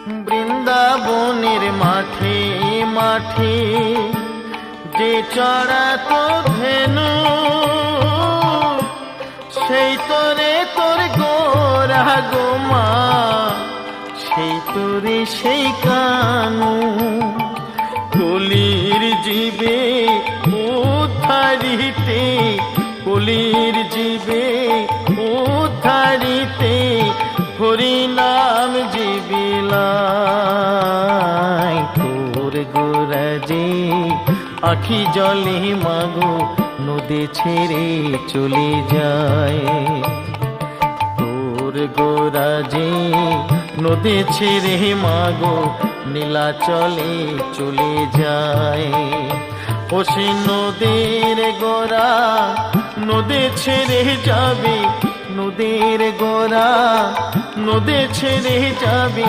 বৃন্দাবনের মাঠে মাঠে যে চড়াতো ধেনু, সেই তোরে তোর গোরা গোমা, সেই তোরে সেই কানু। কলির জীবে উদ্ধারিতে, কলির জীবে উদ্ধারিতে হরি নাম জীবিলাই। তোর গোরা যে আখি জলে মাগো নদী ছেড়ে চলে যায়। তোর গোরা যে নদী ছেড়ে মাগো নীলাচলে চলে যায়। ও সে নদীর গোরা নদী ছেড়ে যাবে, নদীর গোরা নদী ছেড়ে যাবে